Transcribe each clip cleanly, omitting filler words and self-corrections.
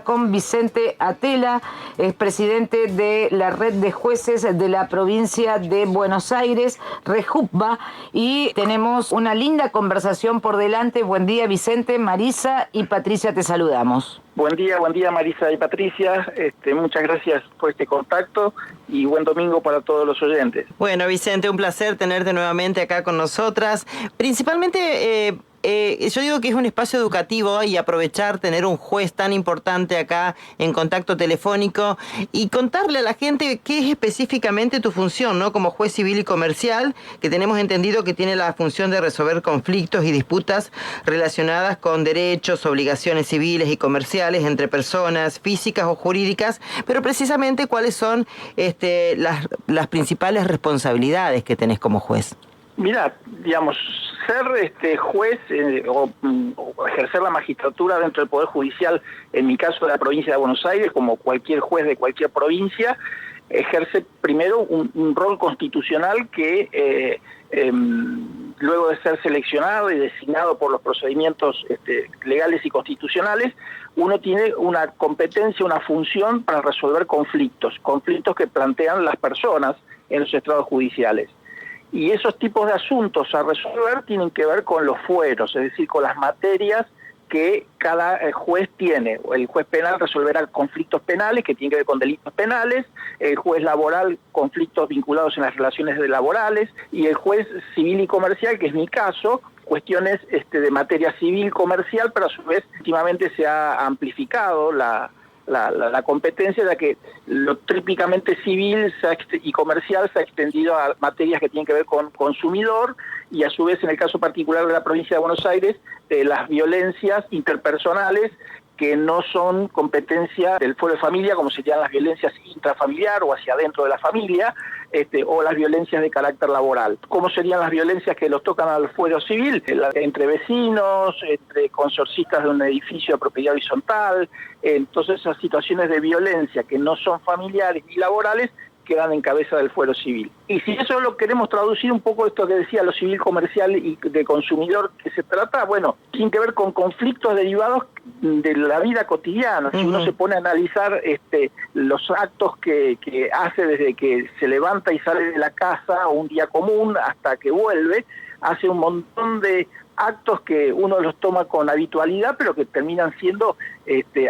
Con Vicente Atela, es presidente de la red de jueces de la provincia de Buenos Aires, Rejutba, y tenemos una linda conversación por delante. Buen día, Vicente, Marisa y Patricia, te saludamos. Buen día Marisa y Patricia, muchas gracias por este contacto y buen domingo para todos los oyentes. Bueno, Vicente, un placer tenerte nuevamente acá con nosotras. Principalmente, yo digo que es un espacio educativo y aprovechar tener un juez tan importante acá en contacto telefónico y contarle a la gente qué es específicamente tu función, ¿no? Como juez civil y comercial, que tenemos entendido que tiene la función de resolver conflictos y disputas relacionadas con derechos, obligaciones civiles y comerciales entre personas físicas o jurídicas, pero precisamente cuáles son las principales responsabilidades que tenés como juez. Mira, digamos, ser juez o ejercer la magistratura dentro del Poder Judicial, en mi caso de la provincia de Buenos Aires, como cualquier juez de cualquier provincia, ejerce primero un rol constitucional que luego de ser seleccionado y designado por los procedimientos legales y constitucionales, uno tiene una competencia, una función para resolver conflictos que plantean las personas en los estrados judiciales. Y esos tipos de asuntos a resolver tienen que ver con los fueros, es decir, con las materias que cada juez tiene. El juez penal resolverá conflictos penales que tienen que ver con delitos penales, el juez laboral conflictos vinculados en las relaciones laborales, y el juez civil y comercial, que es mi caso, cuestiones de materia civil comercial, pero a su vez últimamente se ha amplificado la competencia, ya que lo típicamente civil y comercial se ha extendido a materias que tienen que ver con consumidor, y a su vez en el caso particular de la provincia de Buenos Aires, las violencias interpersonales que no son competencia del fuero de familia, como serían las violencias intrafamiliar o hacia adentro de la familia, o las violencias de carácter laboral. ¿Cómo serían las violencias que los tocan al fuero civil? Entre vecinos, entre consorcistas de un edificio de propiedad horizontal. Entonces esas situaciones de violencia que no son familiares ni laborales quedan en cabeza del fuero civil. Y si eso lo queremos traducir un poco, esto que decía, lo civil comercial y de consumidor, que se trata, bueno, tiene que ver con conflictos derivados de la vida cotidiana. Si uno se pone a analizar los actos que hace desde que se levanta y sale de la casa, o un día común hasta que vuelve, hace un montón de actos que uno los toma con habitualidad, pero que terminan siendo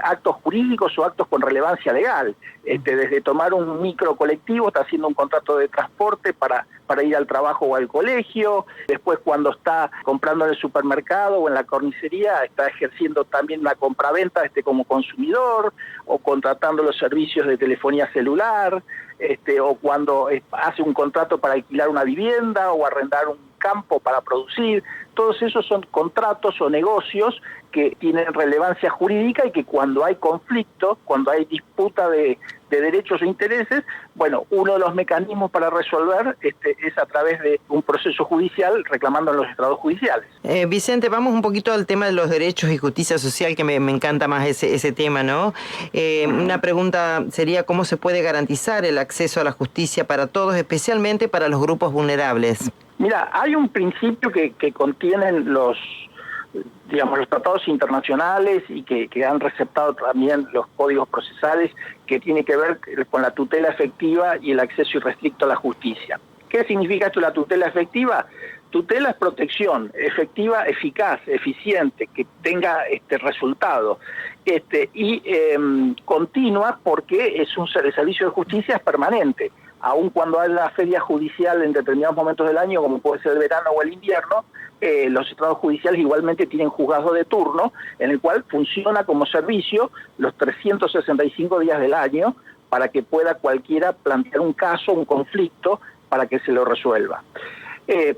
actos jurídicos o actos con relevancia legal. Desde tomar un micro colectivo, está haciendo un contrato de transporte para ir al trabajo o al colegio, después cuando está comprando en el supermercado o en la carnicería, está ejerciendo también una compraventa como consumidor, o contratando los servicios de telefonía celular, o cuando hace un contrato para alquilar una vivienda o arrendar un campo para producir. Todos esos son contratos o negocios que tienen relevancia jurídica y que cuando hay conflicto, cuando hay disputa de derechos o intereses, bueno, uno de los mecanismos para resolver es a través de un proceso judicial reclamando en los estrados judiciales. Vicente, vamos un poquito al tema de los derechos y justicia social, que me encanta más ese tema, ¿no? Una pregunta sería, ¿cómo se puede garantizar el acceso a la justicia para todos, especialmente para los grupos vulnerables? Mira, hay un principio que contienen los tratados internacionales y que han receptado también los códigos procesales, que tiene que ver con la tutela efectiva y el acceso irrestricto a la justicia. ¿Qué significa esto, la tutela efectiva? Tutela es protección efectiva, eficaz, eficiente, que tenga resultado, y continua, porque el servicio de justicia es permanente. Aun cuando hay la feria judicial en determinados momentos del año, como puede ser el verano o el invierno, los estrados judiciales igualmente tienen juzgado de turno, en el cual funciona como servicio los 365 días del año, para que pueda cualquiera plantear un caso, un conflicto, para que se lo resuelva.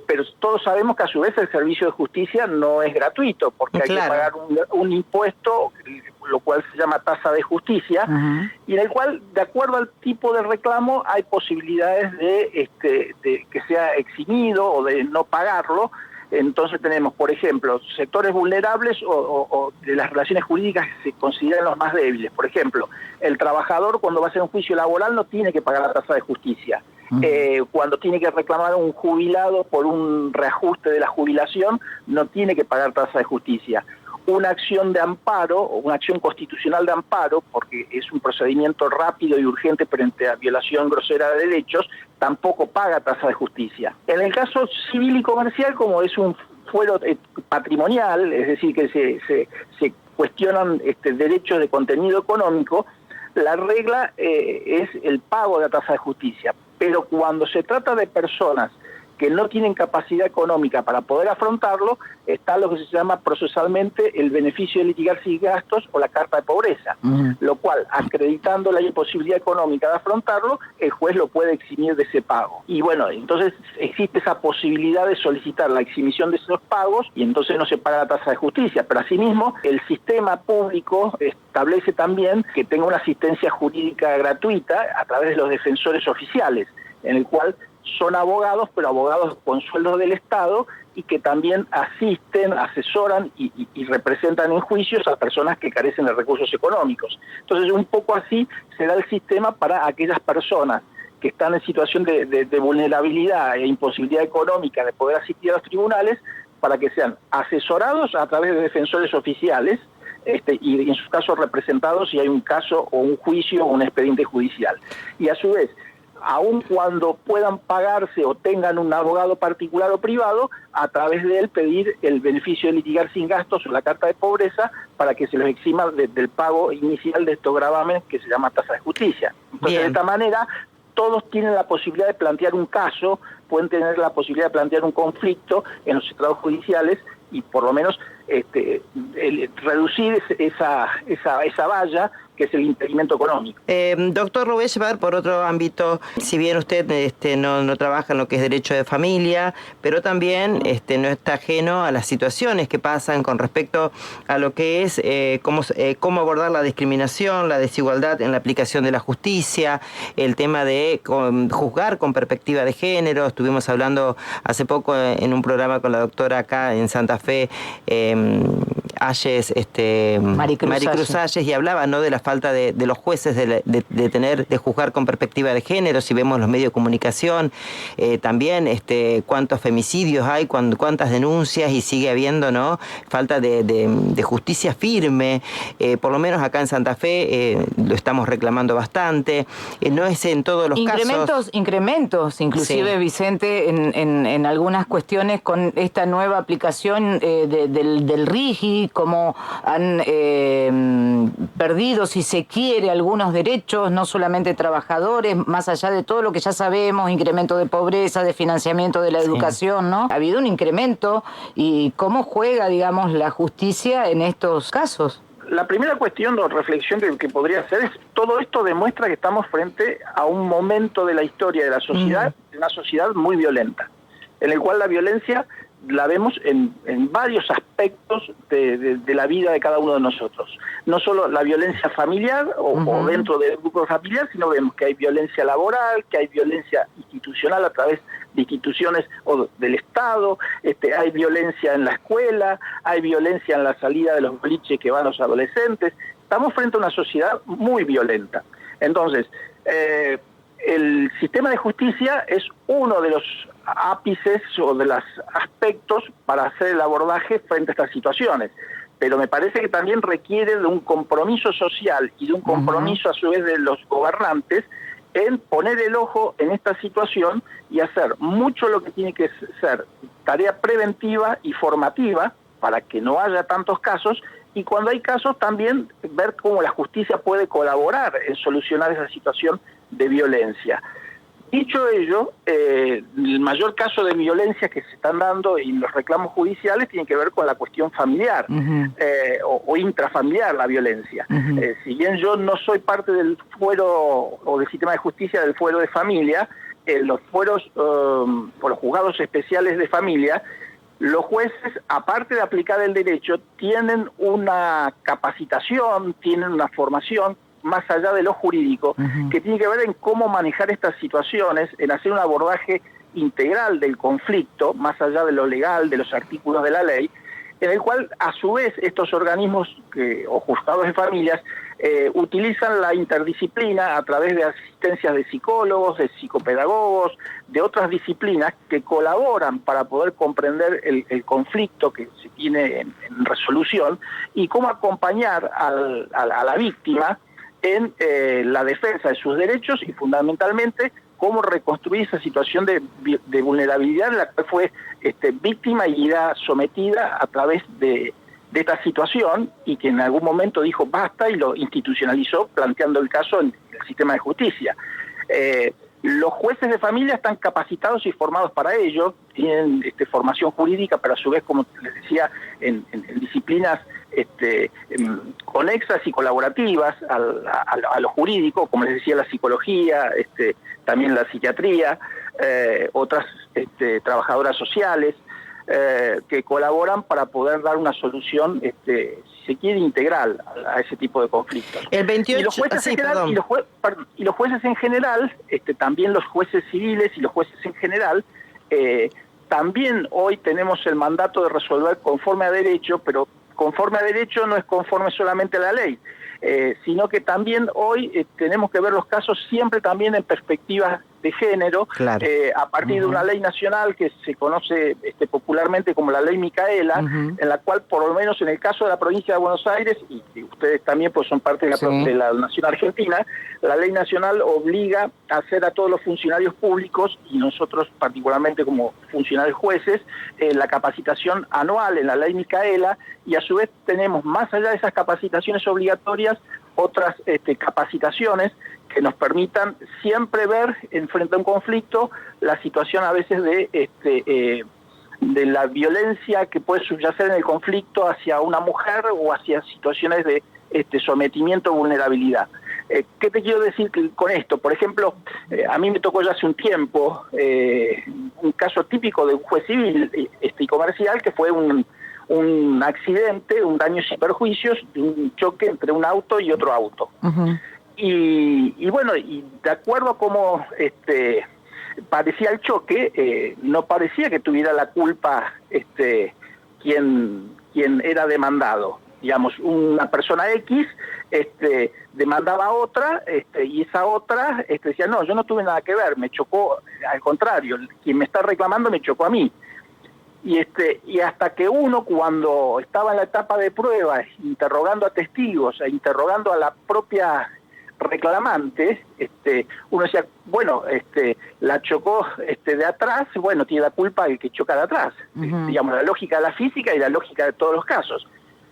Pero todos sabemos que a su vez el servicio de justicia no es gratuito, porque hay que pagar un impuesto, lo cual se llama tasa de justicia, y en el cual, de acuerdo al tipo de reclamo, hay posibilidades de que sea eximido o de no pagarlo. Entonces tenemos, por ejemplo, sectores vulnerables o de las relaciones jurídicas que se consideran los más débiles. Por ejemplo, el trabajador, cuando va a hacer un juicio laboral, no tiene que pagar la tasa de justicia. Cuando tiene que reclamar a un jubilado por un reajuste de la jubilación, no tiene que pagar tasa de justicia. una acción de amparo, o una acción constitucional de amparo, porque es un procedimiento rápido y urgente frente a violación grosera de derechos, tampoco paga tasa de justicia. En el caso civil y comercial, como es un fuero patrimonial, es decir, que se cuestionan derechos de contenido económico, la regla es el pago de la tasa de justicia. Pero cuando se trata de personas que no tienen capacidad económica para poder afrontarlo, está lo que se llama procesalmente el beneficio de litigar sin gastos o la carta de pobreza, lo cual, acreditando la imposibilidad económica de afrontarlo, el juez lo puede eximir de ese pago. Y bueno, entonces existe esa posibilidad de solicitar la exhibición de esos pagos y entonces no se paga la tasa de justicia. Pero asimismo, el sistema público establece también que tenga una asistencia jurídica gratuita a través de los defensores oficiales, en el cual son abogados, pero abogados con sueldos del Estado y que también asisten, asesoran y representan en juicios a personas que carecen de recursos económicos. Entonces, un poco así se da el sistema para aquellas personas que están en situación de vulnerabilidad e imposibilidad económica de poder asistir a los tribunales, para que sean asesorados a través de defensores oficiales, y en su caso representados si hay un caso o un juicio o un expediente judicial. Y a su vez, aun cuando puedan pagarse o tengan un abogado particular o privado, a través de él pedir el beneficio de litigar sin gastos o la carta de pobreza para que se los exima del pago inicial de estos gravámenes que se llama tasa de justicia. Entonces, de esta manera, todos tienen la posibilidad de plantear un caso, pueden tener la posibilidad de plantear un conflicto en los estrados judiciales y por lo menos reducir esa valla que es el impedimento económico. Doctor, lo voy a llevar por otro ámbito. Si bien usted no trabaja en lo que es derecho de familia, pero también no está ajeno a las situaciones que pasan con respecto a lo que es cómo abordar la discriminación, la desigualdad en la aplicación de la justicia, el tema de juzgar con perspectiva de género. Estuvimos hablando hace poco en un programa con la doctora acá en Santa Fe, Ayes, Maricruz Ayes, y hablaba, ¿no?, de la falta de los jueces de juzgar con perspectiva de género. Si vemos los medios de comunicación, también cuántos femicidios hay, cuántas denuncias, y sigue habiendo, ¿no?, falta de justicia firme. Por lo menos acá en Santa Fe lo estamos reclamando bastante. No es en todos los casos. Incrementos, inclusive, sí, Vicente, en algunas cuestiones con esta nueva aplicación del RIGI, como han perdido, si se quiere, algunos derechos, no solamente trabajadores, más allá de todo lo que ya sabemos, incremento de pobreza, de financiamiento de la educación, ¿no? Ha habido un incremento, y cómo juega, digamos, la justicia en estos casos. La primera cuestión o reflexión que podría hacer es: todo esto demuestra que estamos frente a un momento de la historia de la sociedad, una sociedad muy violenta, en el cual la violencia la vemos en varios aspectos de la vida de cada uno de nosotros. No solo la violencia familiar o dentro del grupo familiar, sino vemos que hay violencia laboral, que hay violencia institucional a través de instituciones o del Estado, hay violencia en la escuela, hay violencia en la salida de los boliches que van los adolescentes. Estamos frente a una sociedad muy violenta. Entonces, el sistema de justicia es uno de los ápices o de los aspectos para hacer el abordaje frente a estas situaciones. Pero me parece que también requiere de un compromiso social y de un compromiso a su vez de los gobernantes en poner el ojo en esta situación y hacer mucho lo que tiene que ser tarea preventiva y formativa para que no haya tantos casos, y cuando hay casos también ver cómo la justicia puede colaborar en solucionar esa situación de violencia. Dicho ello, el mayor caso de violencia que se están dando y los reclamos judiciales tiene que ver con la cuestión familiar o intrafamiliar, la violencia. Si bien yo no soy parte del fuero o del sistema de justicia del fuero de familia, los fueros o los juzgados especiales de familia, los jueces, aparte de aplicar el derecho, tienen una capacitación, tienen una formación más allá de lo jurídico, que tiene que ver en cómo manejar estas situaciones, en hacer un abordaje integral del conflicto, más allá de lo legal, de los artículos de la ley, en el cual, a su vez, estos organismos o juzgados de familias utilizan la interdisciplina a través de asistencias de psicólogos, de psicopedagogos, de otras disciplinas que colaboran para poder comprender el conflicto que se tiene en resolución y cómo acompañar a la víctima en la defensa de sus derechos y fundamentalmente cómo reconstruir esa situación de vulnerabilidad en la cual fue víctima y era sometida a través de esta situación y que en algún momento dijo basta y lo institucionalizó planteando el caso en el sistema de justicia. Los jueces de familia están capacitados y formados para ello, tienen formación jurídica, pero a su vez, como les decía, en disciplinas conexas y colaborativas a lo jurídico, como les decía, la psicología, también la psiquiatría, otras trabajadoras sociales, que colaboran para poder dar una solución, si se quiere, integral a ese tipo de conflictos. El 28, y los jueces en general, también los jueces civiles y los jueces en general, también hoy tenemos el mandato de resolver conforme a derecho, pero conforme a derecho no es conforme solamente a la ley, sino que también hoy tenemos que ver los casos siempre también en perspectivas de género, claro. A partir de una ley nacional que se conoce popularmente como la Ley Micaela, en la cual por lo menos en el caso de la provincia de Buenos Aires, y ustedes también pues son parte de la Nación Argentina, la ley nacional obliga a hacer a todos los funcionarios públicos, y nosotros particularmente como funcionarios jueces, la capacitación anual en la Ley Micaela, y a su vez tenemos más allá de esas capacitaciones obligatorias, otras capacitaciones que nos permitan siempre ver frente a un conflicto la situación a veces de la violencia que puede subyacer en el conflicto hacia una mujer o hacia situaciones de sometimiento o vulnerabilidad. ¿Qué te quiero decir con esto? Por ejemplo, a mí me tocó ya hace un tiempo un caso típico de un juez civil y comercial que fue un accidente, un daños y perjuicios, un choque entre un auto y otro auto. Y bueno, y de acuerdo a cómo parecía el choque, no parecía que tuviera la culpa quien era demandado. Digamos, una persona X demandaba a otra y esa otra decía, no, yo no tuve nada que ver, me chocó, al contrario, quien me está reclamando me chocó a mí. Y hasta que uno, cuando estaba en la etapa de pruebas, interrogando a testigos e interrogando a la propia reclamante, uno decía, bueno, la chocó de atrás, bueno, tiene la culpa el que choca de atrás. Digamos, la lógica de la física y la lógica de todos los casos.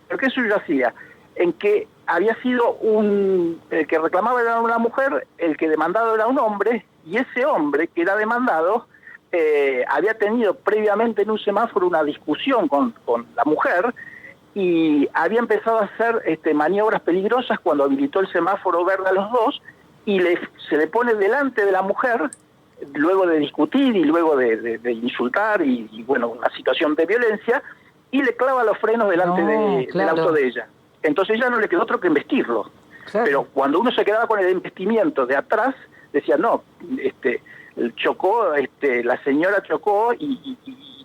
¿Pero qué eso yo hacía? En que había sido el que reclamaba era una mujer, el que demandado era un hombre, y ese hombre que era demandado había tenido previamente en un semáforo una discusión con la mujer y había empezado a hacer maniobras peligrosas cuando habilitó el semáforo verde a los dos y se le pone delante de la mujer luego de discutir y luego de insultar y bueno, una situación de violencia, y le clava los frenos delante del auto de ella. Entonces ya no le quedó otro que embestirlo. Claro. Pero cuando uno se quedaba con el embestimiento de atrás, decía, no, chocó, la señora chocó y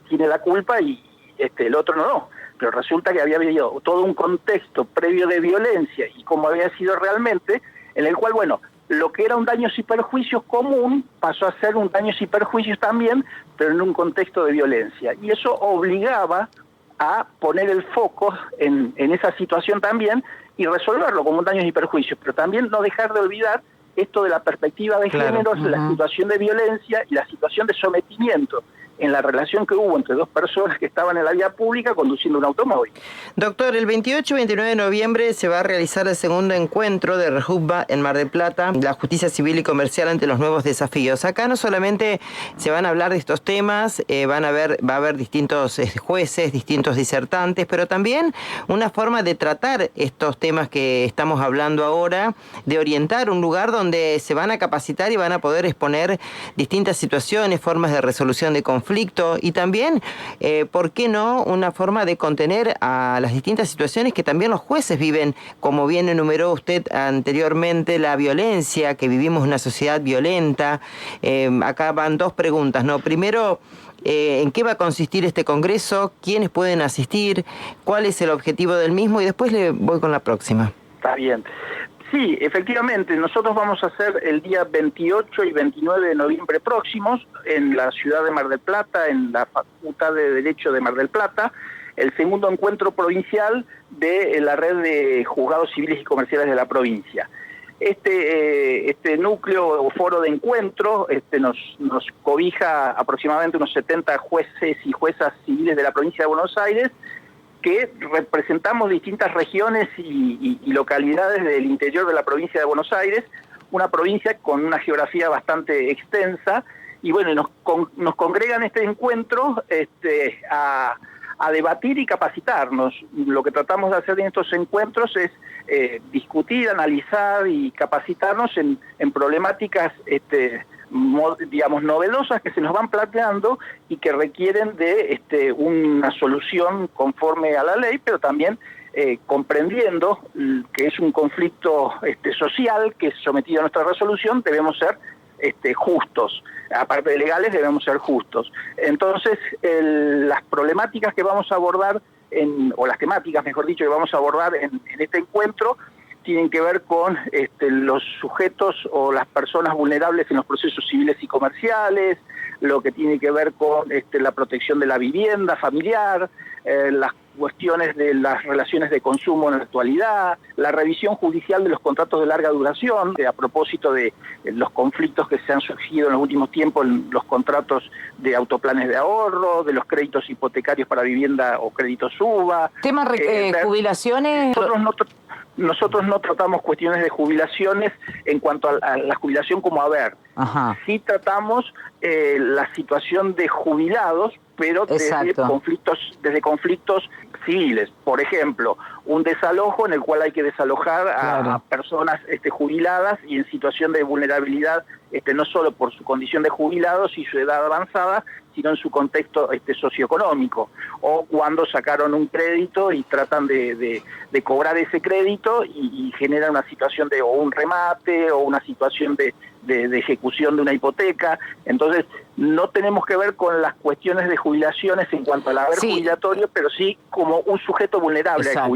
tiene la culpa y el otro no. Pero resulta que había habido todo un contexto previo de violencia y cómo había sido realmente, en el cual, bueno, lo que era un daños y perjuicios común pasó a ser un daños y perjuicios también, pero en un contexto de violencia. Y eso obligaba a poner el foco en esa situación también y resolverlo como daños y perjuicios, pero también no dejar de olvidar esto de la perspectiva de géneros, la situación de violencia y la situación de sometimiento en la relación que hubo entre dos personas que estaban en la vía pública conduciendo un automóvil. Doctor, el 28 y 29 de noviembre se va a realizar el segundo encuentro de Rejutba en Mar del Plata, la justicia civil y comercial ante los nuevos desafíos. Acá no solamente se van a hablar de estos temas, va a haber distintos jueces, distintos disertantes, pero también una forma de tratar estos temas que estamos hablando ahora, de orientar un lugar donde se van a capacitar y van a poder exponer distintas situaciones, formas de resolución de conflictos, y también, ¿por qué no?, una forma de contener a las distintas situaciones que también los jueces viven, como bien enumeró usted anteriormente, la violencia, que vivimos en una sociedad violenta. Acá van dos preguntas, ¿no? Primero, ¿en qué va a consistir este congreso? ¿Quiénes pueden asistir? ¿Cuál es el objetivo del mismo? Y después le voy con la próxima. Está bien. Sí, efectivamente, nosotros vamos a hacer el día 28 y 29 de noviembre próximos en la ciudad de Mar del Plata, en la Facultad de Derecho de Mar del Plata, el segundo encuentro provincial de la red de juzgados civiles y comerciales de la provincia. Este núcleo o foro de encuentro nos cobija aproximadamente unos 70 jueces y juezas civiles de la provincia de Buenos Aires, que representamos distintas regiones y localidades del interior de la provincia de Buenos Aires, una provincia con una geografía bastante extensa, y bueno, nos congregan este encuentro a debatir y capacitarnos. Lo que tratamos de hacer en estos encuentros es discutir, analizar y capacitarnos en problemáticas digamos, novedosas que se nos van planteando y que requieren de una solución conforme a la ley, pero también comprendiendo que es un conflicto social que es sometido a nuestra resolución, debemos ser justos. Aparte de legales, debemos ser justos. Entonces, las problemáticas que vamos a abordar, o las temáticas, mejor dicho, que vamos a abordar en este encuentro, tienen que ver con los sujetos o las personas vulnerables en los procesos civiles y comerciales, lo que tiene que ver con la protección de la vivienda familiar, las cuestiones de las relaciones de consumo en la actualidad, la revisión judicial de los contratos de larga duración, a propósito de los conflictos que se han surgido en los últimos tiempos en los contratos de autoplanes de ahorro, de los créditos hipotecarios para vivienda o créditos UVA. Tema jubilaciones. Nosotros no tratamos cuestiones de jubilaciones en cuanto a la jubilación como haber. Ajá. Sí tratamos la situación de jubilados, pero desde conflictos civiles. Por ejemplo, un desalojo en el cual hay que desalojar a personas jubiladas y en situación de vulnerabilidad, no solo por su condición de jubilados y su edad avanzada, sino en su contexto socioeconómico. O cuando sacaron un crédito y tratan de cobrar ese crédito y generan una situación de o un remate o una situación de ejecución de una hipoteca. Entonces, no tenemos que ver con las cuestiones de jubilaciones en cuanto al haber jubilatorio, pero sí como un sujeto vulnerable al jubilado.